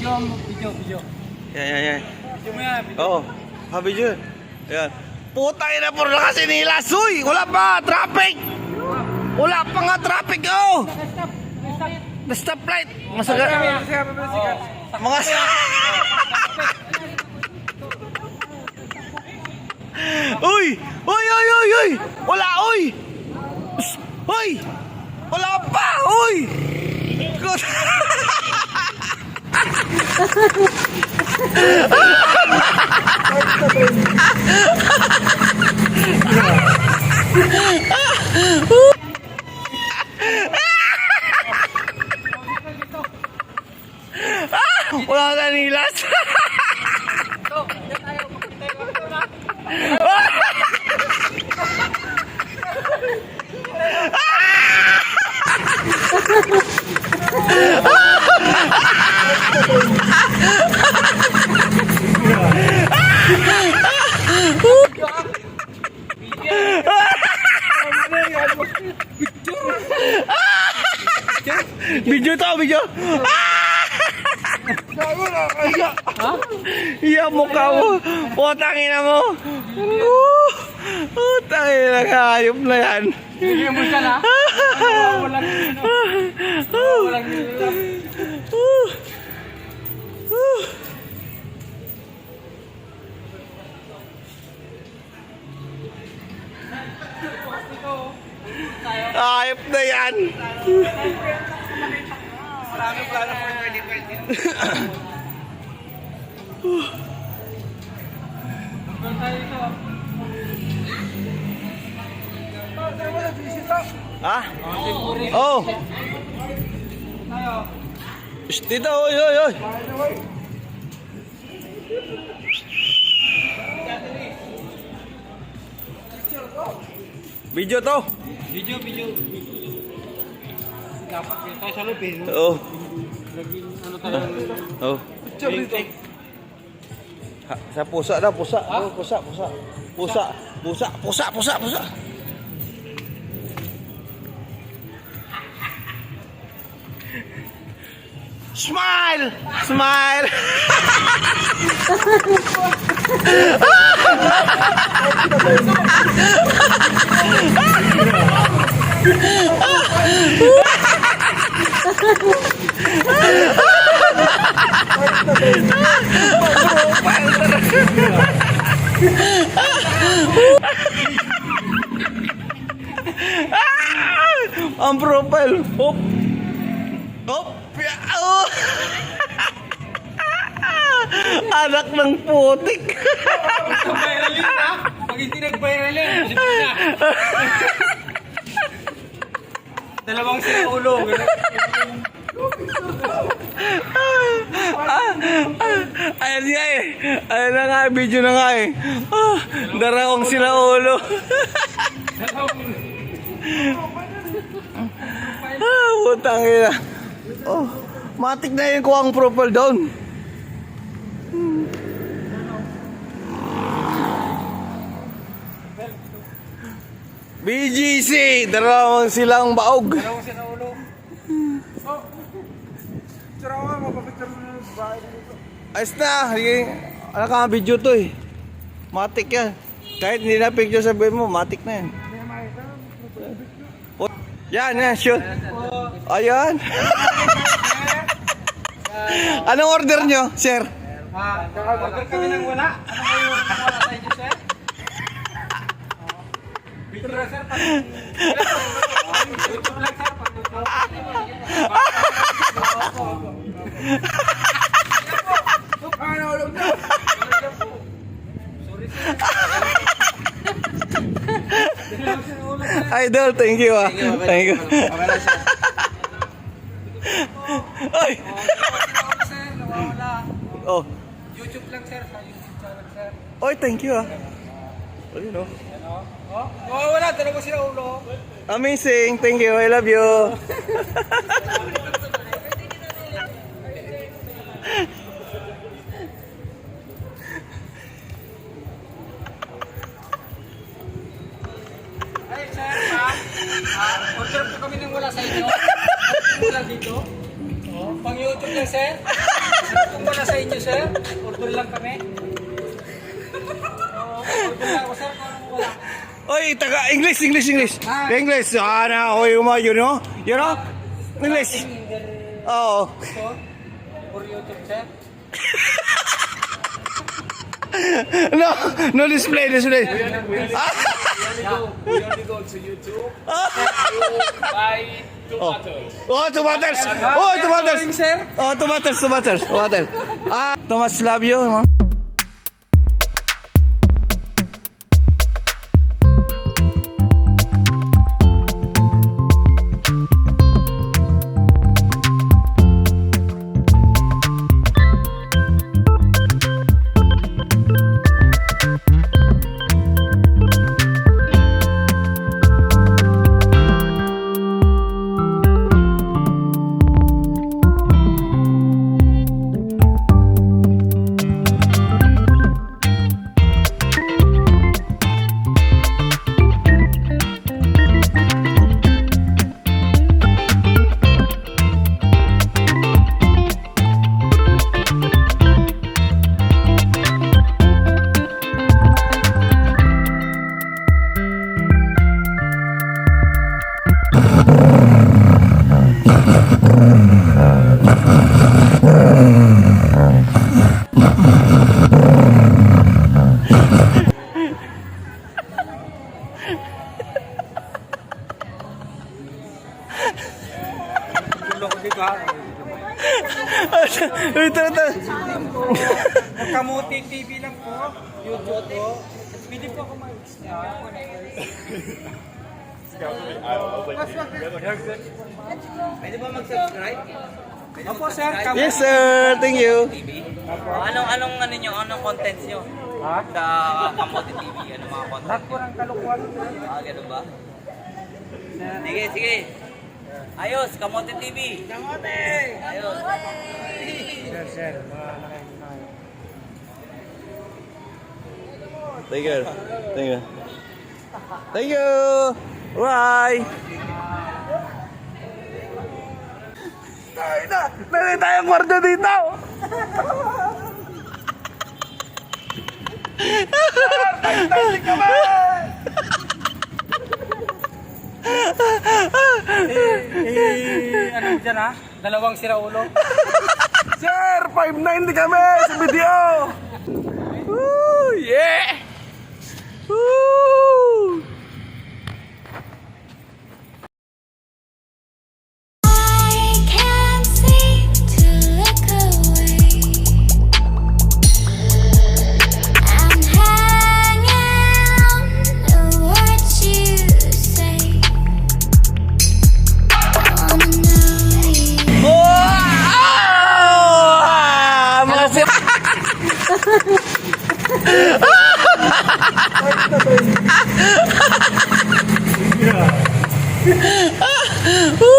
Video. Yan. Video mo yan. Oo. Video. Yan. Putang ina po na kasi nilas. Uy, wala pa. Traffic. Wala pa nga traffic. Oh. The stoplight. Masaga. Mga Uy! Wala, uy! Uy! Wala pa, uy! God. Wala na nilas. Video. Iya mukha mo. Putang ina mo. Putang ina, hayop na yan. Bigyan mo siya na. Walang Hayop na yan. Maraming plano for 2020. Ha? Oh. Dito, oy. Video to. Video. Dapat tayo sa lupin. Oh. Ano tayo? Oh. Sa pusa daw, pusa. Oh, pusa. Smile! Ang profile. Hop. Oh. Anak ng putik. Viralin na. Pag hindi nag-viralin, dalawang sila ulo. Ayan nga eh. Ayan na nga, video na nga eh. Darawang sila ulo. Putang ina. Oh, matik na yun ko ang profile down. BGC, darawang silang baog. Dalawang sila ulo. Oh. Sarawa, mapapicture mo yung bahay dito. Ayos na. Ano ka video to eh. Matik yan. Kahit hindi na picture sabihin mo, matik na yan. Yan, shoot. Ayan. Anong order nyo, sir? Order kami ng wala. Ano ba yung wala sa inyo, sir? Picture, sir. YouTube lang, sir. Idol, thank you ah. Thank you. Ay! Oh. YouTube lang, sir. Sa YouTube channel, sir. Oy, thank you ah. Oh, you know. Oh, wala. Dalawa sila ulo. Amazing. Thank you. I love you. Ay, sir, order po kami ng wala sa inyo. Wala dito. Pang YouTube lang, sir. muna sa inyo, sir. Order lang kami. Order lang ako, sir. Kung wala. Oy, taga English. English. Ana, oy, you know? English. Oh. For YouTube, sir. No display. We only go to YouTube. Buy tomatoes. Oh, tomatoes. Sir. Oh, tomatoes. Ah, Thomas love you. No? Tulong ko dito, ha. Ito. Kamuti TV lang po. YouTube po. Pwede po ako Pwede ba mag-subscribe? Opo, sir. Yes, sir. Thank you. Anong contents nyo? Ha? Sa Kamote TV, ano mga content? Lahat po ng kalukuhan. Ganun ba? Sige. Ayos, Kamote TV. Kamote! Ayos. Sir. Mga nakain. Thank you. Bye. Meron tayong kwarto dito. Ano dyan, ha? Dalawang siraulo. Sir, 590 kami sa video. Woo, yeah. Woo. I can't seem to look away. I'm hanging on to what you say. I wanna know you. Mga sir.